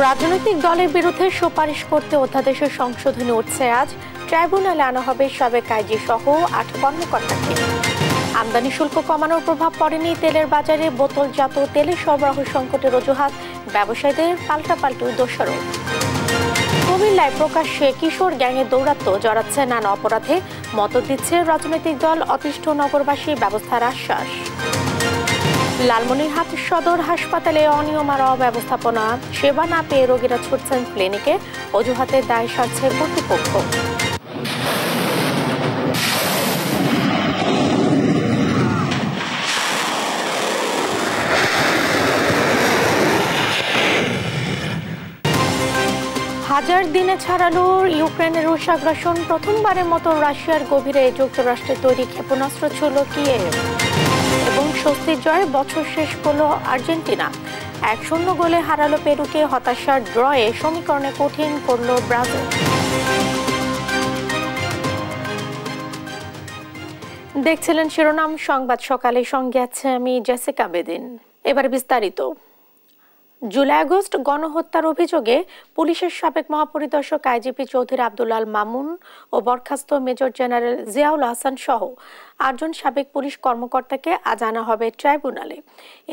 রাজনৈতিক দলের বিরুদ্ধে সুপারিশ করতে অধ্যাদেশের সংশোধনী উঠছে আজ। ট্রাইব্যুনালে আনা হবে সাবেক আইজি সহ ৮ কর্মকর্তাকে। আমদানি শুল্ক কমানোর প্রভাব পড়েনি তেলের বাজারে। বোতলজাত তেলের সরবরাহ সংকটের অজুহাত ব্যবসায়ীদের, পাল্টাপাল্টি দোষারোপ। কুমিল্লায় প্রকাশ্যে কিশোর গ্যাংয়ে দৌরাত্ম্য জড়াচ্ছে নানা অপরাধে। মদত দিচ্ছে রাজনৈতিক দল, অতিষ্ঠ নগরবাসী, ব্যবস্থার আশ্বাস। লালমনিরহাট সদর হাসপাতালে অনিয়ম আর অব্যবস্থাপনা, সেবা না পেয়ে রোগীরা ছুটছেন ক্লিনিকে, অজুহাতে দায় সারছে কর্তৃপক্ষ। হাজার দিনে ছাড়ালো ইউক্রেনের রুশ আগ্রাসন। প্রথমবারের মতো রাশিয়ার গভীরে যুক্তরাষ্ট্রের তৈরি ক্ষেপণাস্ত্র ছিল কিয়েভ। এবং স্বস্তির জয়ে বছর শেষ করল আর্জেন্টিনা। 1-0 গোলে হারালো পেরুকে। হতাশার ড্রয়ে সমীকরণে কঠিন করল ব্রাজিল। দেখছিলেন শিরোনাম সংবাদ সকালে, সঙ্গে আছে আমি জেসিকা বেদিন। এবার বিস্তারিত। জুলাই আগস্ট গণহত্যার অভিযোগে পুলিশের সাবেক মহাপরিদর্শক আইজিপি চৌধুরী আব্দুল আল মামুন ও বরখাস্ত মেজর জেনারেল জিয়াউল হাসান সহ 8 জন সাবেক পুলিশ কর্মকর্তাকে আজ আনা হবে ট্রাইব্যুনালে।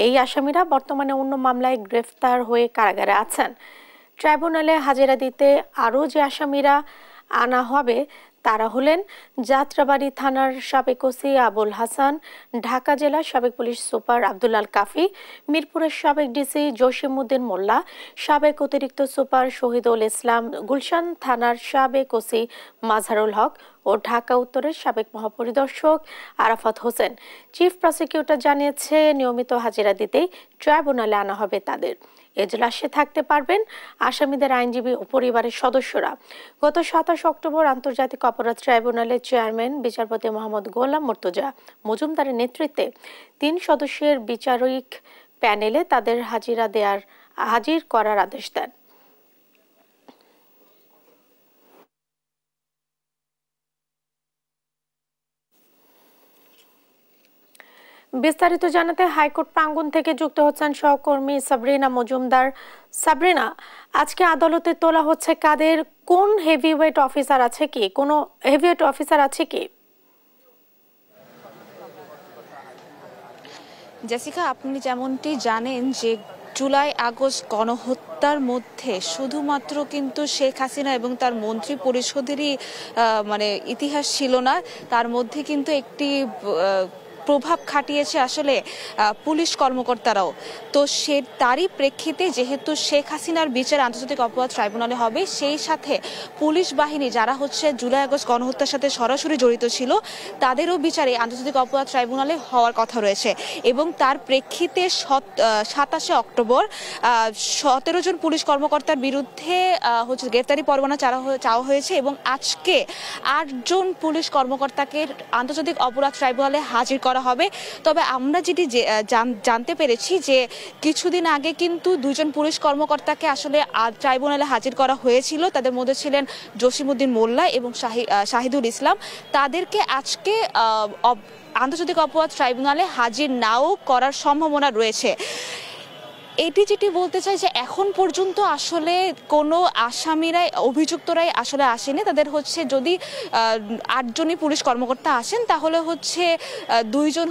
এই আসামিরা বর্তমানে অন্য মামলায় গ্রেফতার হয়ে কারাগারে আছেন। ট্রাইব্যুনালে হাজিরা দিতে আরও যে আসামিরা আনা হবে তারা হলেন যাত্রাবাড়ি থানার সাবেক ওসি আবুল হাসান, ঢাকা জেলার সাবেক পুলিশ সুপার আব্দুল আল কাফি, মিরপুরের সাবেক ডিসি জসিমউদ্দিন মোল্লা, সাবেক অতিরিক্ত সুপার শহীদুল ইসলাম, গুলশান থানার সাবেক ওসি মাজহারুল হক ও ঢাকা উত্তরের সাবেক মহাপরিদর্শক আরাফাত হোসেন। চিফ প্রসিকিউটর জানিয়েছে, নিয়মিত হাজিরা দিতেই ট্রাইব্যুনালে আনা হবে তাদের। এজলাসে থাকতে পারবেন আসামিদের আইনজীবী ও পরিবারের সদস্যরা। গত 27 অক্টোবর আন্তর্জাতিক অপরাধ ট্রাইব্যুনালের চেয়ারম্যান বিচারপতি মোহাম্মদ গোলাম মুর্তজা মজুমদারের নেতৃত্বে 3 সদস্যের বিচারিক প্যানেলে তাদের হাজির করার আদেশ দেন। বিস্তারিত জানাতে হাইকোর্ট প্রাঙ্গণ থেকে যুক্ত হচ্ছেন সহকর্মী সাবরিনা মজুমদার। সাবরিনা, আজকে আদালতে তোলা হচ্ছে কাদের? কোন হেভিওয়েট অফিসার আছে কি? কোনো হেভিওয়েট অফিসার আছে কি? জেসিকা, আপনি যেমনটি জানেন যে জুলাই আগস্ট গণহত্যার মধ্যে শুধুমাত্র কিন্তু শেখ হাসিনা এবং তার মন্ত্রী পরিষদেরই ইতিহাস ছিল না, তার মধ্যে কিন্তু একটি প্রভাব খাটিয়েছে আসলে পুলিশ কর্মকর্তারাও। তো তারই প্রেক্ষিতে যেহেতু শেখ হাসিনার বিচার আন্তর্জাতিক অপরাধ ট্রাইব্যুনালে হবে, সেই সাথে পুলিশ বাহিনী যারা জুলাই আগস্ট গণহত্যার সাথে সরাসরি জড়িত ছিল তাদেরও বিচারে আন্তর্জাতিক অপরাধ ট্রাইব্যুনালে হওয়ার কথা রয়েছে। এবং তার প্রেক্ষিতে 27 অক্টোবর 17 জন পুলিশ কর্মকর্তার বিরুদ্ধে গ্রেফতারি পরোয়ানা চাওয়া হয়েছে এবং আজকে 8 জন পুলিশ কর্মকর্তাকে আন্তর্জাতিক অপরাধ ট্রাইব্যুনালে হাজির করা হবে। তবে আমরা যেটি জানতে পেরেছি যে কিছুদিন আগে কিন্তু 2 জন পুলিশ কর্মকর্তাকে আসলে ট্রাইব্যুনালে হাজির করা হয়েছিল। তাদের মধ্যে ছিলেন জসিমউদ্দিন মোল্লা এবং শাহিদুল ইসলাম। তাদেরকে আজকে আন্তর্জাতিক অপরাধ ট্রাইব্যুনালে হাজির নাও করার সম্ভাবনা রয়েছে। এটি যেটি বলতে চাই যে এখন পর্যন্ত আসলে কোনো অভিযুক্তরাই আসলে আসেনি। তাদের যদি 8 জনই পুলিশ কর্মকর্তা আসেন তাহলে 2 জন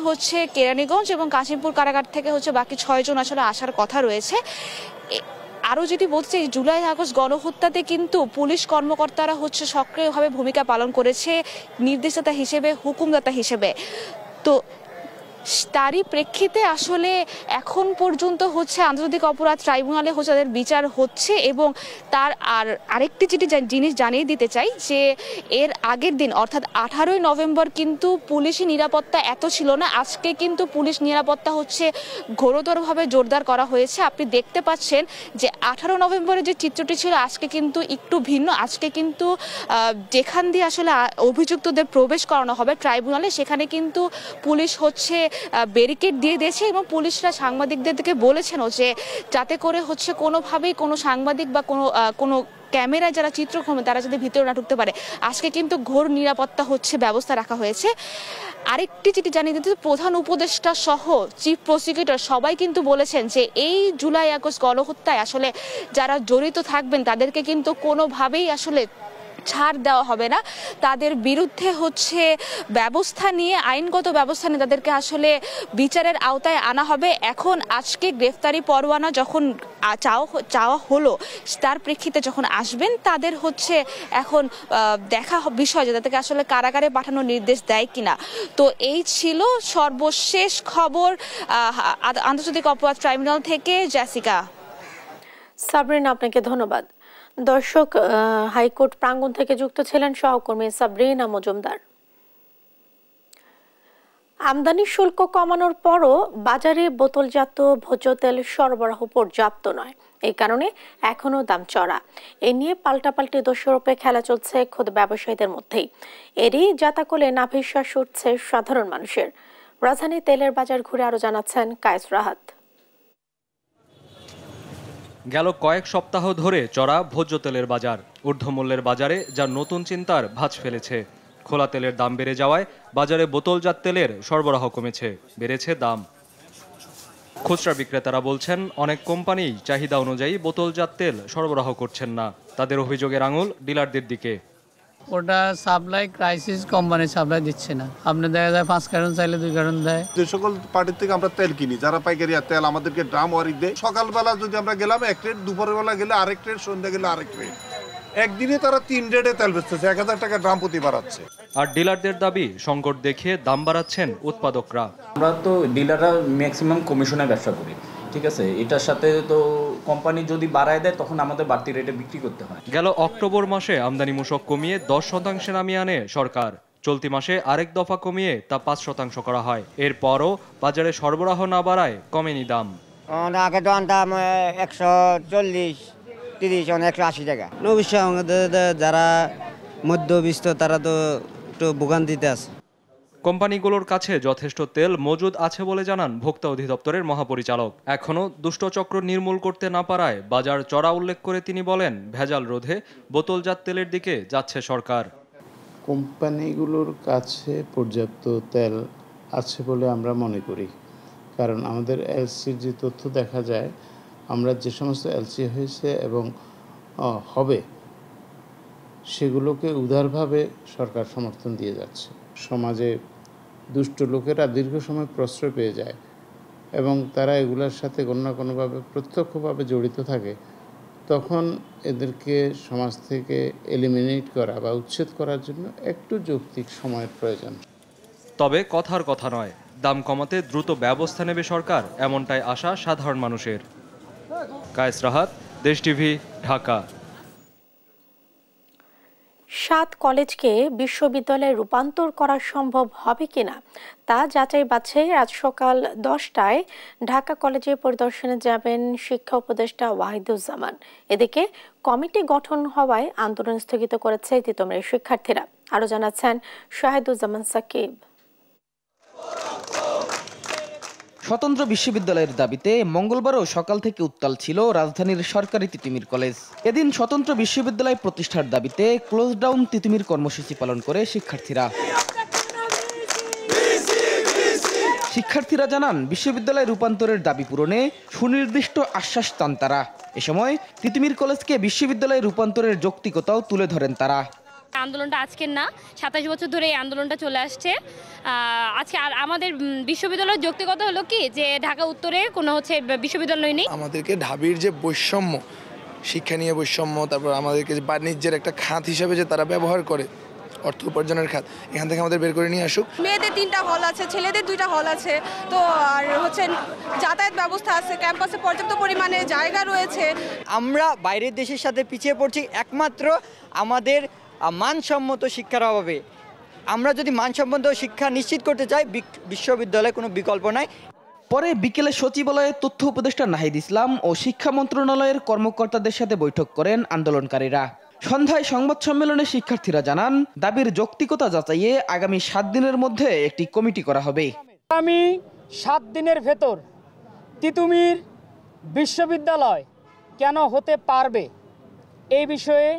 কেরানীগঞ্জ এবং কাশিমপুর কারাগার থেকে বাকি 6 জন আসলে আসার কথা রয়েছে। আরও যেটি বলতে চাই, জুলাই আগস্ট গণহত্যাতে কিন্তু পুলিশ কর্মকর্তারা সক্রিয়ভাবে ভূমিকা পালন করেছে নির্দেশদাতা হিসেবে, হুকুমদাতা হিসেবে। তো তারই প্রেক্ষিতে আসলে এখন পর্যন্ত আন্তর্জাতিক অপরাধ ট্রাইব্যুনালে তাদের বিচার হচ্ছে। এবং তার আরেকটি জিনিস জানিয়ে দিতে চাই যে এর আগের দিন অর্থাৎ 18ই নভেম্বর কিন্তু পুলিশি নিরাপত্তা এত ছিল না। আজকে কিন্তু পুলিশ নিরাপত্তা ঘোরতরভাবে জোরদার করা হয়েছে। আপনি দেখতে পাচ্ছেন যে 18 নভেম্বরের যে চিত্রটি ছিল আজকে কিন্তু একটু ভিন্ন। আজকে কিন্তু যেখান দিয়ে আসলে অভিযুক্তদের প্রবেশ করানো হবে ট্রাইব্যুনালে, সেখানে কিন্তু পুলিশ ব্যারিকেড দিয়ে দিয়েছে এবং পুলিশরা সাংবাদিকদেরকে বলেছেনও যে যাতে করে কোনোভাবেই কোনো সাংবাদিক বা কোনো ক্যামেরায় যারা চিত্রকর্মী তারা যদি ভিতরে না ঢুকতে পারে। আজকে কিন্তু ঘোর নিরাপত্তা ব্যবস্থা রাখা হয়েছে। আরেকটি যেটি জানিয়ে দিতে, প্রধান উপদেষ্টা সহ চিফ প্রসিকিউটর সবাই কিন্তু বলেছেন যে এই জুলাই আগস্ট গণহত্যায় আসলে যারা জড়িত থাকবেন তাদেরকে কিন্তু কোনোভাবেই আসলে ছাড় দেওয়া হবে না, তাদের বিরুদ্ধে ব্যবস্থা নিয়ে আইনগত ব্যবস্থা নিয়ে তাদেরকে আসলে বিচারের আওতায় আনা হবে। এখন আজকে গ্রেফতারি পরোয়ানা যখন চাওয়া হলো তার প্রেক্ষিতে যখন আসবেন তাদের এখন দেখা বিষয় যে তাদেরকে আসলে কারাগারে পাঠানোর নির্দেশ দেয় কিনা। তো এই ছিল সর্বশেষ খবর আন্তর্জাতিক অপরাধ ট্রাইব্যুনাল থেকে। জেসিকা। সাবরিন, আপনাকে ধন্যবাদ। দর্শক, হাইকোর্ট প্রাঙ্গণ থেকে যুক্ত ছিলেন সহকর্মী সাবরিনা মজুমদার। আমদানি শুল্ক কমানোর পরও বাজারে বোতলজাত ভোজ্য তেল সরবরাহ পর্যাপ্ত নয়, এই কারণে এখনো দাম চড়া। এ নিয়ে পাল্টাপাল্টি দোষারোপে খেলা চলছে খোদ ব্যবসায়ীদের মধ্যেই। এরই জাতাকলে নাভিশ্বাস উঠছে সাধারণ মানুষের। রাজধানী তেলের বাজার ঘুরে আরো জানাচ্ছেন কায়েস রাহাত। গেল কয়েক সপ্তাহ ধরে চড়া ভোজ্য তেলের বাজার। ঊর্ধ্বমূল্যের বাজারে যা নতুন চিন্তার ভাঁজ ফেলেছে। খোলা তেলের দাম বেড়ে যাওয়ায় বাজারে বোতলজাত তেলের সরবরাহ কমেছে, বেড়েছে দাম। খুচরা বিক্রেতারা বলছেন অনেক কোম্পানি চাহিদা অনুযায়ী বোতলজাত তেল সরবরাহ করছেন না। তাদের অভিযোগের আঙুল ডিলারদের দিকে। ওটা সাপ্লাই ক্রাইসিস, কোম্পানি সাপ্লাই দিচ্ছে না। আপনি দেখা যায় 5 কার্টন চাইলে 2 কার্টন দেয়। যে সকল পার্টির থেকে আমরা তেল কিনি, যারা পাইকারি তেল আমাদেরকে ড্রাম ওয়ারি দেয়। সকালবেলা যদি আমরা গেলাম 1 রেট, দুপুরের বেলা গেলে আরেক রেট, সন্ধ্যা গেলে আরেক রেট। একদিনে তারা 3 রেটে তেল বেচতেছে, 1000 টাকা ড্রাম প্রতি বাড়াচ্ছে। আর ডিলারদের দাবি সংকট দেখিয়ে দাম বাড়াচ্ছেন উৎপাদকরা। আমরা তো ডিলাররা ম্যাক্সিমাম কমিশনে ব্যবসা করি, ঠিক আছে। এটার সাথে তো কোম্পানি যদি বাড়ায় দেয় তখন আমাদের বাড়তি রেটে বিক্রি করতে হয়। গেল অক্টোবর মাসে আমদানি মূসক কমিয়ে 10% নামিয়ে আনে সরকার। চলতি মাসে আরেক দফা কমিয়ে তা 5% করা হয়। এরপরও বাজারে সরবরাহ না বাড়ায় কমেনি দাম। আগে তো আনতাম 140, 30, 180 টাকা। যারা মধ্যবিত্ত তারা তো একটু ভোগান্তিতে আছে। কোম্পানিগুলোর কাছে যথেষ্ট তেল মজুদ আছে বলে জানান ভোক্তা অধিদপ্তরের মহাপরিচালক। এখনও দুষ্টচক্র নির্মূল করতে না পারায় বাজার চড়া উল্লেখ করে তিনি বলেন, ভেজাল রোধে বোতলজাত তেলের দিকে যাচ্ছে সরকার। কোম্পানিগুলোর কাছে পর্যাপ্ত তেল আছে বলে আমরা মনে করি, কারণ আমাদের এলসির যে তথ্য দেখা যায়, আমরা যে সমস্ত এলসি হয়েছে এবং হবে সেগুলোকে উদারভাবে সরকার সমর্থন দিয়ে যাচ্ছে। সমাজে দুষ্ট লোকেরা দীর্ঘ সময় প্রশ্রয় পেয়ে যায় এবং তারা এগুলোর সাথে কোনো না কোনোভাবে প্রত্যক্ষভাবে জড়িত থাকে, তখন এদেরকে সমাজ থেকে এলিমিনেট করা বা উচ্ছেদ করার জন্য একটু যৌক্তিক সময়ের প্রয়োজন। তবে কথার কথা নয়, দাম কমাতে দ্রুত ব্যবস্থা নেবে সরকার, এমনটাই আশা সাধারণ মানুষের। কায়েস রাহাত, দেশ টিভি, ঢাকা। 7 কলেজকে বিশ্ববিদ্যালয়ে রূপান্তর করা সম্ভব হবে কিনা তা যাচাই বাছাই আজ সকাল 10টায় ঢাকা কলেজে পরিদর্শনে যাবেন শিক্ষা উপদেষ্টা ওয়াহিদুজ্জামান। এদিকে কমিটি গঠন হওয়ায় আন্দোলন স্থগিত করেছে তিতুমিরের শিক্ষার্থীরা। আরো জানাচ্ছেন শাহিদুজ্জামান সাকিব। স্বতন্ত্র বিশ্ববিদ্যালয়ের দাবিতে মঙ্গলবারও সকাল থেকে উত্তাল ছিল রাজধানীর সরকারি তিতুমির কলেজ। এদিন স্বতন্ত্র বিশ্ববিদ্যালয় প্রতিষ্ঠার দাবিতে ক্লোজ ডাউন তিতুমির কর্মসূচি পালন করে শিক্ষার্থীরা জানান, বিশ্ববিদ্যালয় রূপান্তরের দাবি পূরণে সুনির্দিষ্ট আশ্বাস চান তারা। এ সময় তিতুমির কলেজকে বিশ্ববিদ্যালয়ে রূপান্তরের যৌক্তিকতাও তুলে ধরেন তারা। আন্দোলনটা আজকের না, 27 বছর ধরে এই আন্দোলনটা চলে আসছে। আজকে আর আমাদের বিশ্ববিদ্যালয়ের যৌক্তিকতা হলো কি যে ঢাকা উত্তরে কোনো বিশ্ববিদ্যালয় নেই। আমাদেরকে ঢাবির যে বৈষম্য, শিক্ষা নিয়ে বৈষম্য, তারপর আমাদেরকে বাণিজ্যের একটা খাত হিসেবে যে তারা ব্যবহার করে, অর্থ উপার্জনের খাত, এখান থেকে আমাদের বের করে নিয়ে আসুক। মেয়েদের 3টা হল আছে, ছেলেদের 2টা হল আছে। তো আর যাতায়াত ব্যবস্থা আছে, ক্যাম্পাসে পর্যাপ্ত পরিমাণে জায়গা রয়েছে। আমরা বাইরের দেশের সাথে পিছিয়ে পড়ছি একমাত্র আমাদের মানসম্মত শিক্ষার অভাবে। আমরা যদি মানসম্মত শিক্ষা নিশ্চিত করতে চাই, বিশ্ববিদ্যালয়ে কোনো বিকল্প নাই। পরে বিকেলে সচিবালয়ে তথ্য উপদেষ্টা নাহিদ ইসলাম ও শিক্ষা মন্ত্রণালয়ের কর্মকর্তাদের সাথে বৈঠক করেন আন্দোলনকারীরা। সন্ধ্যায় সংবাদ সম্মেলনে শিক্ষার্থীরা জানান, দাবির যৌক্তিকতা যাচাইয়ে আগামী 7 দিনের মধ্যে একটি কমিটি করা হবে। আমি 7 দিনের ভেতর তিতুমির বিশ্ববিদ্যালয় কেন হতে পারবে এই বিষয়ে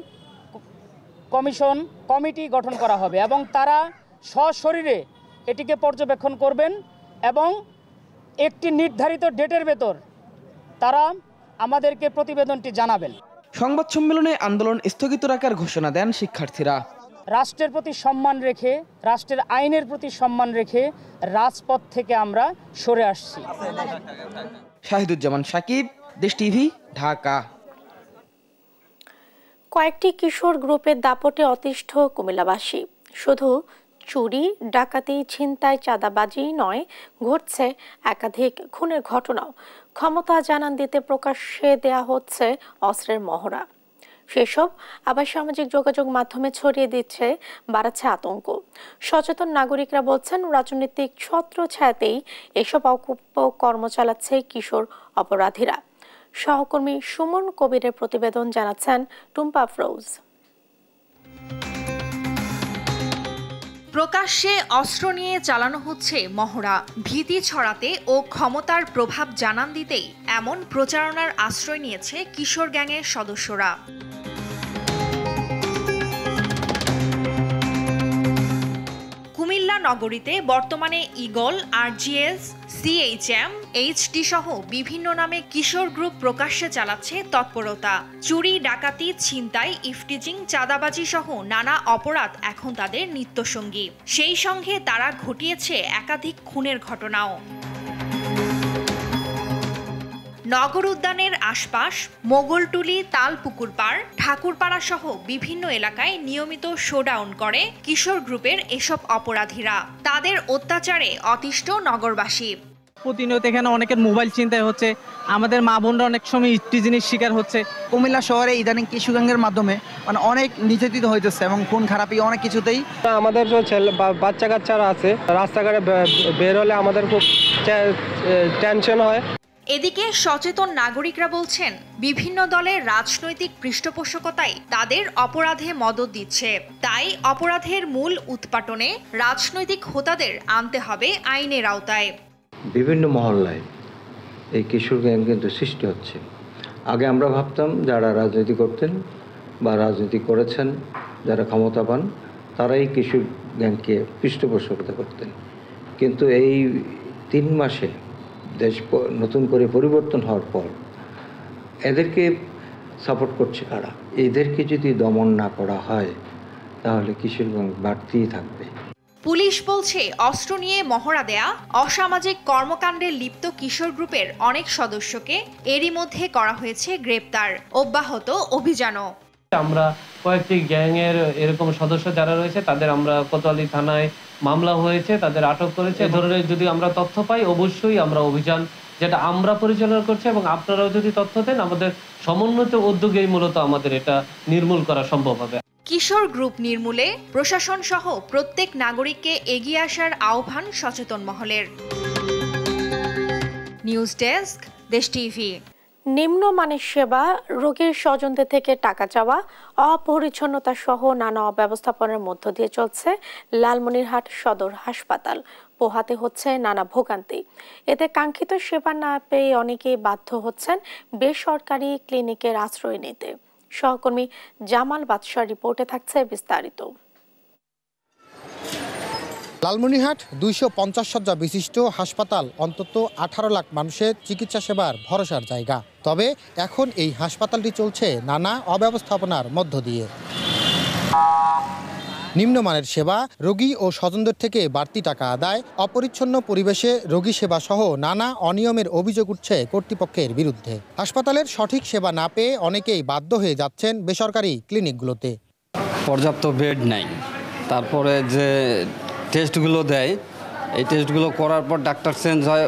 কমিটি গঠন করা হবে এবং তারা সশরীরে এটিকে পর্যবেক্ষণ করবেন এবং একটি নির্ধারিত ডেটের ভেতর তারা আমাদেরকে প্রতিবেদনটি জানাবেন। সংবাদ সম্মেলনে আন্দোলন স্থগিত রাখার ঘোষণা দেন শিক্ষার্থীরা। রাষ্ট্রের প্রতি সম্মান রেখে, রাষ্ট্রের আইনের প্রতি সম্মান রেখে রাজপথ থেকে আমরা সরে আসছি। শাহিদুজ্জামান সাকিব, দেশ টিভি, ঢাকা। কয়েকটি কিশোর গ্রুপের দাপটে অতিষ্ঠ কুমিল্লাবাসী। শুধু চুরি, ডাকাতি, ছিনতাই, চাঁদাবাজি নয়, ঘটছে একাধিক খুনের ঘটনাও। ক্ষমতা জানান দিতে প্রকাশ্যে দেয়া হচ্ছে অস্ত্রের মহড়া। সেসব আবার সামাজিক যোগাযোগ মাধ্যমে ছড়িয়ে দিচ্ছে, বাড়াচ্ছে আতঙ্ক। সচেতন নাগরিকরা বলছেন, রাজনৈতিক ছত্রছায়াতেই এসব অকর্ম চালাচ্ছে কিশোর অপরাধীরা। সহকর্মী সুমন কবিরের প্রতিবেদন, জানাচ্ছেন টুম্পা ফ্রোজ। প্রকাশ্যে অস্ত্র নিয়ে চালানো হচ্ছে মহড়া। ভীতি ছড়াতে ও ক্ষমতার প্রভাব জানান দিতেই এমন প্রচারণার আশ্রয় নিয়েছে কিশোর গ্যাংয়ের সদস্যরা। কুমিল্লা নগরীতে বর্তমানে ঈগল, আরজিএস, সিএইচএম, এইচডি সহ বিভিন্ন নামে কিশোর গ্রুপ প্রকাশ্যে চালাচ্ছে তৎপরতা। চুরি, ডাকাতি, ছিনতাই, ইফটিজিং, চাঁদাবাজি সহ নানা অপরাধ এখন তাদের নিত্যসঙ্গী। সেই সঙ্গে তারা ঘটিয়েছে একাধিক খুনের ঘটনাও। নগর উদ্যানের আশপাশ, মোগলটুলি, তালপুকুরপাড়, ঠাকুরপাড়া সহ বিভিন্ন এলাকায় নিয়মিত শোডাউন করে কিশোর গ্রুপের এসব অপরাধীরা। তাদের অত্যাচারে অতিষ্ঠ নগরবাসী। প্রতিনিয়ত এখানে অনেকের মোবাইল ছিনতাই হচ্ছে, আমাদের মা বোনরা অনেক সময় ইফটিজিংয়ের শিকার হচ্ছে। কুমিল্লা শহরে ইদানিং কিশোর গ্যাংয়ের মাধ্যমে মানে নির্যাতিত হইতেছে এবং খুন খারাপি অনেক কিছুতেই। আমাদের যে বাচ্চা কাচ্চারা আছে রাস্তাঘাটে বের হলে আমাদের খুব টেনশন হয়। এদিকে সচেতন নাগরিকরা বলছেন, বিভিন্ন দলের রাজনৈতিক পৃষ্ঠপোষকতাই তাদের অপরাধে মদদ দিচ্ছে। তাই অপরাধের মূল উৎপাটনে রাজনৈতিক হোতাদের আনতে হবে আইনের আওতায়। বিভিন্ন মহল্লায় এই কিশোর গ্যাং কিন্তু সৃষ্টি হচ্ছে। আগে আমরা ভাবতাম যারা রাজনীতি করতেন বা রাজনীতি করেছেন, যারা ক্ষমতা পান, তারাই কিশোর গ্যাংকে পৃষ্ঠপোষকতা করতেন। কিন্তু এই 3 মাসে দেশ নতুন করে পরিবর্তন হওয়ার পর এদেরকে সাপোর্ট করছে কারা? এদেরকে যদি দমন না করা হয় তাহলে কিশোর গ্যাং বাড়তেই থাকবে। পুলিশ বলছে, অস্ত্র নিয়ে মহড়া দেয়া, অসামাজিক কর্মকাণ্ডে লিপ্ত কিশোর গ্রুপের অনেক সদস্যকে এরই মধ্যে করা হয়েছে গ্রেপ্তার। অব্যাহত অভিযানও। আমরা কয়েকটি গ্যাংয়ের এরকম সদস্য যারা রয়েছে তাদের আমরা কোতোয়ালি থানায় মামলা হয়েছে, তাদের আটক করেছে। এ ধরনের যদি আমরা তথ্য পাই অবশ্যই আমরা অভিযান যেটা আমরা পরিচালনা করছি এবং আপনারাও যদি তথ্য দেন আমাদের সমন্বিত উদ্যোগেই মূলত আমাদের এটা নির্মূল করা সম্ভব হবে। কিশোর গ্রুপ নির্মূলে প্রশাসন সহ প্রত্যেক নাগরিককে এগিয়ে আসার আহ্বান সচেতন মহলের। নিউজ ডেস্ক, দেশ টিভি। নিম্নমানের সেবা, রোগীর স্বজনদের থেকে টাকা চাওয়া, অপরিচ্ছন্নতা সহ নানা অব্যবস্থাপনার মধ্য দিয়ে চলছে লালমনিরহাট সদর হাসপাতাল। পোহাতে হচ্ছে নানা ভোগান্তি। এতে কাঙ্ক্ষিত সেবা না পেয়ে অনেকেই বাধ্য হচ্ছেন বেসরকারি ক্লিনিকের আশ্রয় নিতে। সহকর্মী জামাল বাদশার রিপোর্টে থাকছে বিস্তারিত। লালমনিরহাট 250 শয্যা বিশিষ্ট হাসপাতাল অন্তত 18 লাখ মানুষের চিকিৎসা সেবার ভরসার জায়গা। তবে এখন এই হাসপাতালটি চলছে নানা অব্যবস্থাপনার মধ্য দিয়ে। নিম্নমানের সেবা, রোগী ও স্বজনদের থেকে বাড়তি টাকা আদায়, অপরিচ্ছন্ন পরিবেশে রোগী সেবা সহ নানা অনিয়মের অভিযোগ উঠছে কর্তৃপক্ষের বিরুদ্ধে। হাসপাতালের সঠিক সেবা না পেয়ে অনেকেই বাধ্য হয়ে যাচ্ছেন বেসরকারি ক্লিনিকগুলোতে। পর্যাপ্ত বেড নাই, তারপরে যে টেস্টগুলো দেয় এই টেস্টগুলো করার পর ডাক্তার চেঞ্জ হয়,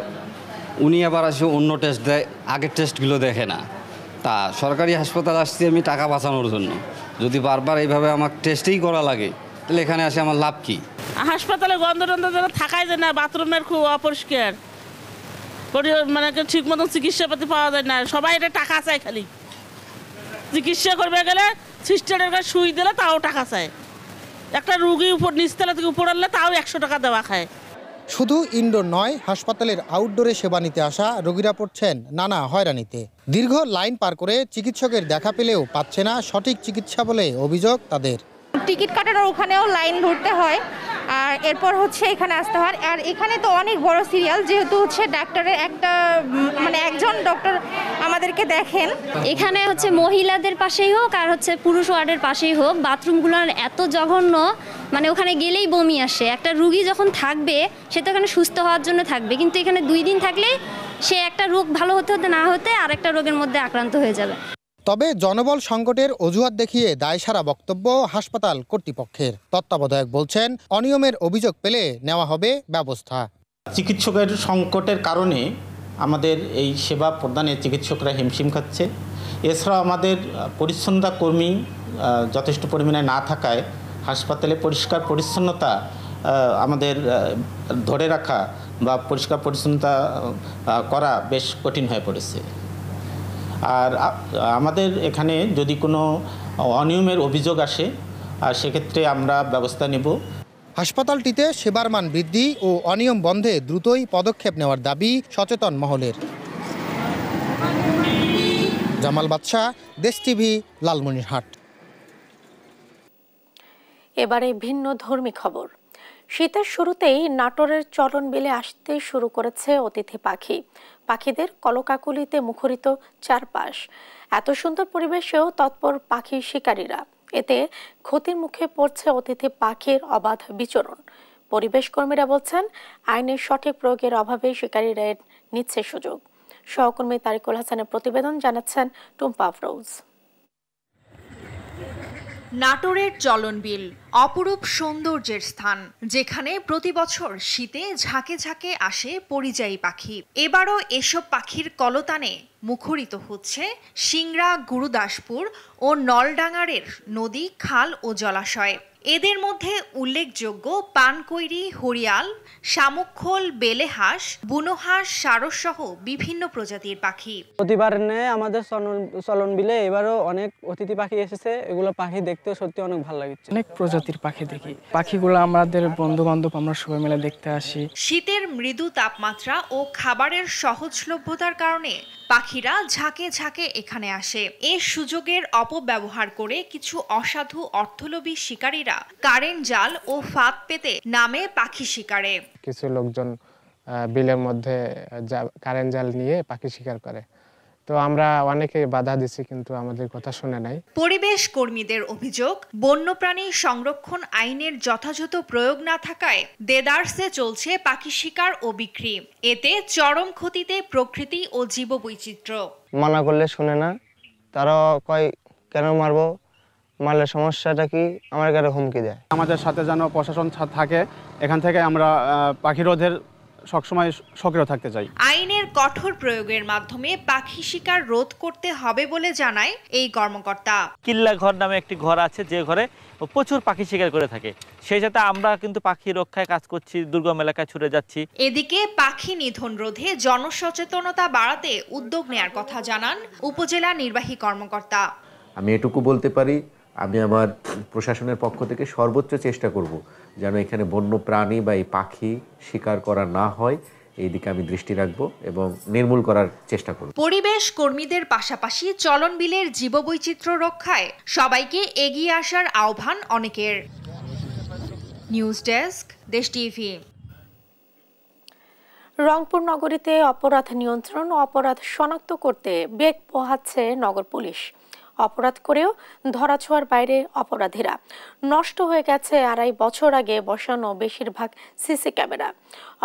উনি আবার আসে অন্য টেস্ট দেয়, আগের টেস্টগুলো দেখে না। তা সরকারি হাসপাতাল আসছি আমি টাকা বাঁচানোর জন্য, যদি বারবার এইভাবে আমার টেস্টেই করা লাগে তাহলে এখানে আসে আমার লাভ কি? হাসপাতালে গন্ধ টন্ধ যেন থাকাই যায় না, বাথরুমের খুব অপরিষ্কার, মানে ঠিক মতন চিকিৎসাপাতি পাওয়া যায় না। সবাই এটা টাকা চায়, খালি চিকিৎসা করবে গেলে সিস্টারের কাছে সুই দিলে তাও টাকা চায়। একটা রুগী উপর নিচতলা থেকে উপর আনলে তাও 100 টাকা দেওয়া খায়। শুধু ইনডোর নয়, হাসপাতালের আউটডোরে সেবা নিতে আসা রোগীরা পড়ছেন নানা হয়রানিতে। দীর্ঘ লাইন পার করে চিকিৎসকের দেখা পেলেও পাচ্ছে না সঠিক চিকিৎসা বলে অভিযোগ তাদের। টিকিট কাটার ওখানেও লাইন ধরতে হয়, আর এরপর এখানে আসতে হয়। আর এখানে তো অনেক বড় সিরিয়াল, যেহেতু ডাক্তারের একজন ডক্টর আমাদেরকে দেখেন। এখানে মহিলাদের পাশেই হোক আর পুরুষ ওয়ার্ডের পাশেই হোক, বাথরুমগুলো এত জঘন্য, ওখানে গেলেই বমি আসে। একটা রুগী যখন থাকবে সে তো এখানে সুস্থ হওয়ার জন্য থাকবে, কিন্তু এখানে 2 দিন থাকলে সে একটা রোগ ভালো হতে না হতে আর একটা রোগের মধ্যে আক্রান্ত হয়ে যাবে। তবে জনবল সংকটের অজুহাত দেখিয়ে দায়সারা বক্তব্য হাসপাতাল কর্তৃপক্ষের। তত্ত্বাবধায়ক বলছেন, অনিয়মের অভিযোগ পেলে নেওয়া হবে ব্যবস্থা। চিকিৎসকের সংকটের কারণে আমাদের এই সেবা প্রদানে চিকিৎসকরা হিমশিম খাচ্ছে। এছাড়াও আমাদের পরিচ্ছন্নতা কর্মী যথেষ্ট পরিমাণে না থাকায় হাসপাতালে পরিষ্কার পরিচ্ছন্নতা আমাদের ধরে রাখা বা পরিষ্কার পরিচ্ছন্নতা করা বেশ কঠিন হয়ে পড়েছে। আর আমাদের এখানে যদি কোনো অনিয়মের অভিযোগ আসে সেক্ষেত্রে আমরা ব্যবস্থা নেব। হাসপাতালটিতে সেবার মান বৃদ্ধি ও অনিয়ম বন্ধে দ্রুতই পদক্ষেপ নেওয়ার দাবি সচেতন মহলের। জামাল বাদশাহ, দেশ টিভি, লালমনিরহাট। এবারে ভিন্ন ধর্মী খবর। শীতের শুরুতেই নাটোরের চলন বিলে আসতে শুরু করেছে অতিথি পাখি। পাখিদের কলকাকলিতে মুখরিত চারপাশ। এত সুন্দর পরিবেশেও তৎপর পাখি শিকারীরা। এতে ক্ষতির মুখে পড়ছে অতিথি পাখির অবাধ বিচরণ। পরিবেশ কর্মীরা বলছেন, আইনের সঠিক প্রয়োগের অভাবে শিকারীরা নিচ্ছে সুযোগ। সহকর্মী তারিকুল হাসানের প্রতিবেদন, জানাচ্ছেন টুম্পা আফরোজ। নাটোরের চলনবিল অপরূপ সৌন্দর্যের স্থান, যেখানে প্রতি বছর শীতে ঝাঁকে ঝাঁকে আসে পরিযায়ী পাখি। এবারও এসব পাখির কলতানে মুখরিত হচ্ছে সিংড়া, গুরুদাসপুর ও নলডাঙ্গারের নদী, খাল ও জলাশয়। এদের মধ্যে উল্লেখযোগ্য পানকৈরি, হরিয়াল, শামুকখোল, বেলেহাঁস, বুনোহাঁস, সারসসহ বিভিন্ন প্রজাতির পাখি। প্রতিবার নেয় আমাদের চলন বিলে এবারও অনেক অতিথি পাখি এসেছে। এগুলো পাখি দেখতে সত্যি অনেক ভালো লাগছে। অনেক প্রজাতির পাখি দেখি। পাখিগুলো আমাদের বন্ধু বান্ধব, আমরা সবাই মিলে দেখতে আসি। শীতের মৃদু তাপমাত্রা ও খাবারের সহজলভ্যতার কারণে পাখিরা ঝাঁকে ঝাঁকে এখানে আসে। এই সুযোগের অপব্যবহার করে কিছু অসাধু অর্থলোভী শিকারীরা কারেন্ট জাল ও ফাঁদ পেতে নামে পাখি শিকারে। কিছু লোকজন বিলের মধ্যে কারেন্ট জাল নিয়ে পাখি শিকার করে, তো আমরা অনেকে বাধা দিছি, কিন্তু আমাদের কথা শুনে নাই। পরিবেশ কর্মীদের অভিযোগ, বন্যপ্রাণী সংরক্ষণ আইনের যথাযথ প্রয়োগ না থাকায় দেদারসে চলছে পাখি শিকার ও বিক্রি। এতে চরম ক্ষতিতে প্রকৃতি ও জীববৈচিত্র্য। মানা করলে শুনে না, তারা কয় কেন মারবো, মারলে সমস্যাটা কি, আমার কাছে হুমকি দেয়। আমাদের সাথে যেন প্রশাসন থাকে, এখান থেকে আমরা পাখি রোধের সবসময় সক্রিয় থাকতে চাই। আইনের কঠোর প্রয়োগের মাধ্যমে পাখি শিকার রোধ করতে হবে বলে জানায় এই কর্মকর্তা। কিল্লা ঘর নামে একটি ঘর আছে, যে ঘরে প্রচুর পাখি শিকার করে থাকে। সেই সাথে আমরা কিন্তু পাখি রক্ষায় কাজ করছি, দুর্গম এলাকায় ছুটে যাচ্ছি। এদিকে পাখি নিধন রোধে জনসচেতনতা বাড়াতে উদ্যোগ নেয়ার কথা জানান উপজেলা নির্বাহী কর্মকর্তা। আমি এটুকু বলতে পারি, আমি আমার প্রশাসনের পক্ষ থেকে সর্বোচ্চ চেষ্টা করব যেন এখানে বন্য প্রাণী বা এই পাখি শিকার করা না হয়, এই দিকে আমি দৃষ্টি রাখব এবং নির্মূল করার চেষ্টা করব। পরিবেশ কর্মীদের পাশাপাশি চলন বিলের জীববৈচিত্র্য রক্ষায় সবাইকে এগিয়ে আসার আহ্বান অনেকের। নিউজ ডেস্ক, দেশ টিভি। রংপুর নগরীতে অপরাধ নিয়ন্ত্রণ ও অপরাধ শনাক্ত করতে বেগ পোহাচ্ছে নগর পুলিশ। অপরাধ করেও ধরাছোঁয়ার বাইরে অপরাধীরা। নষ্ট হয়ে গেছে 2.5 বছর আগে বসানো বেশিরভাগ সিসি ক্যামেরা।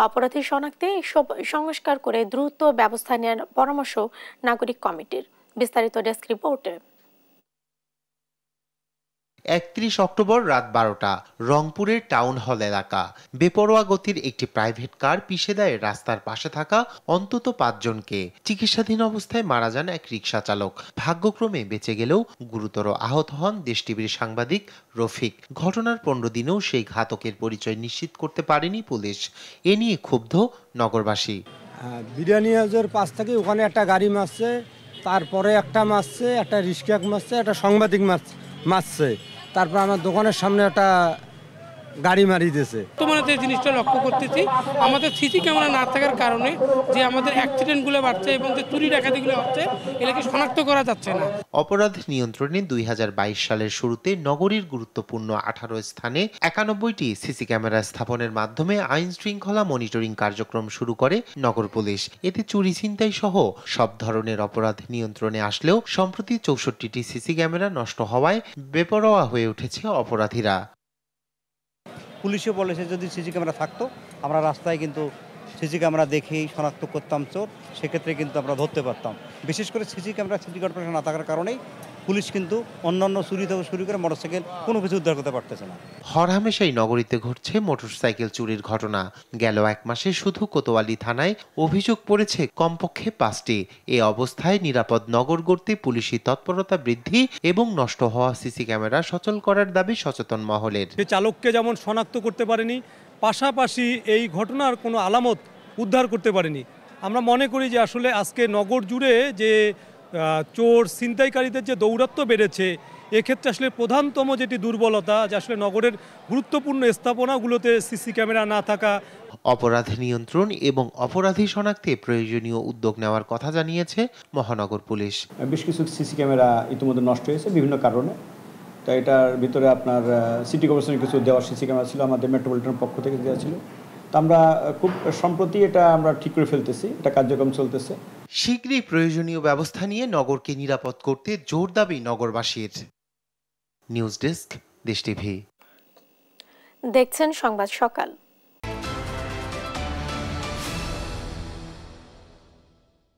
অপরাধী শনাক্তে এসব সংস্কার করে দ্রুত ব্যবস্থা নেওয়ার পরামর্শ নাগরিক কমিটির। বিস্তারিত ডেস্ক রিপোর্টে। 31 অক্টোবর রাত 12টা, রংপুরের টাউন হল এলাকা। বেপরোয়া গতির একটি প্রাইভেট কার পিষে দেয় রাস্তার পাশে থাকা অন্তত 5 জনকে। চিকিৎসাধীন অবস্থায় মারা যান এক রিকশা চালক। ভাগ্যক্রমে বেঁচে গেলেও গুরুতর আহত হন দেশ টিভির সাংবাদিক রফিক। ঘটনার 15 দিনেও সেই ঘাতকের পরিচয় নিশ্চিত করতে পারেনি পুলিশ। এ নিয়ে ক্ষুব্ধ নগরবাসী। বিরিয়ানি হাউসের পাশ থেকে ওখানে একটা গাড়ি মারছে, তারপরে একটা মারছে, একটা রিক্সা মারছে, একটা সাংবাদিক মারছে। তারপর আমার দোকানের সামনে একটা গাড়ি মারি দিয়েছে। বর্তমানে যে জিনিসটা লক্ষ্য করতেছি, আমাদের সিসি ক্যামেরা না থাকার কারণে যে আমাদের অ্যাক্সিডেন্টগুলো বাড়ছে এবং যে চুরি ডাকাতিগুলো হচ্ছে এটাকে শনাক্ত করা যাচ্ছে না। অপরাধ নিয়ন্ত্রণে 2022 সালের শুরুতে নগরীর গুরুত্বপূর্ণ 18 স্থানে 91টি সিসি ক্যামেরা স্থাপনের মাধ্যমে আইন শৃঙ্খলা মনিটরিং কার্যক্রম শুরু করে নগর পুলিশ। এতে চুরি ছিনতাই সহ সব ধরনের অপরাধ নিয়ন্ত্রণে আসলেও সম্প্রতি 64টি সিসি ক্যামেরা নষ্ট হওয়ায় বেপরোয়া হয়ে উঠেছে অপরাধীরা। পুলিশও বলেছে যদি সিসি ক্যামেরা থাকতো আমরা রাস্তায় কিন্তু সিসি ক্যামেরা দেখেই শনাক্ত করতাম চোর, সেক্ষেত্রে কিন্তু আমরা ধরতে পারতাম। বিশেষ করে সিসি ক্যামেরা সিটি কর্পোরেশন না থাকার কারণেই পুলিশ কিন্তু অন্যান্য চুরি থেকে শুরু করে মোটরসাইকেল কোনো কিছু উদ্ধার করতে পারতেছে না। হরহামেশাই নগরীতে ঘটছে মোটরসাইকেল চুরির ঘটনা। গেল এক মাসে শুধু কোতোয়ালি থানায় অভিযোগ পড়েছে কমপক্ষে 5টি। এ অবস্থায় নিরাপদ নগর গড়তে পুলিশি তৎপরতা বৃদ্ধি এবং নষ্ট হওয়া সিসি ক্যামেরা সচল করার দাবি সচেতন মহলের। চালককে যেমন শনাক্ত করতে পারেনি, পাশাপাশি এই ঘটনার কোনো আলামত উদ্ধার করতে পারেনি। আমরা মনে করি যে আসলে আজকে নগর জুড়ে যে চোর ছিনতাইকারীদের যে দৌরাত্ম্য বেড়েছে, এক্ষেত্রে আসলে প্রধানতম যেটি দুর্বলতা যে আসলে নগরের গুরুত্বপূর্ণ স্থাপনাগুলোতে সিসি ক্যামেরা না থাকা। অপরাধ নিয়ন্ত্রণ এবং অপরাধী শনাক্তে প্রয়োজনীয় উদ্যোগ নেওয়ার কথা জানিয়েছে মহানগর পুলিশ। বেশ কিছু সিসি ক্যামেরা ইতিমধ্যে নষ্ট হয়েছে বিভিন্ন কারণে। তো এটার ভিতরে আপনার সিটি কর্পোরেশনের কিছু দেওয়া সিসি ক্যামেরা ছিল, আমাদের মেট্রোপলিটনের পক্ষ থেকে দেওয়া ছিল। তো আমরা খুব সম্প্রতি এটা আমরা ঠিক করে ফেলতেছি, এটা কার্যক্রম চলতেছে। শীঘ্রই প্রয়োজনীয় ব্যবস্থা নিয়ে নগরকে নিরাপদ করতে জোর দাবি নগরবাসীর। নিউজ ডেস্ক, দেশ টিভি। দেখছেন সংবাদ সকাল।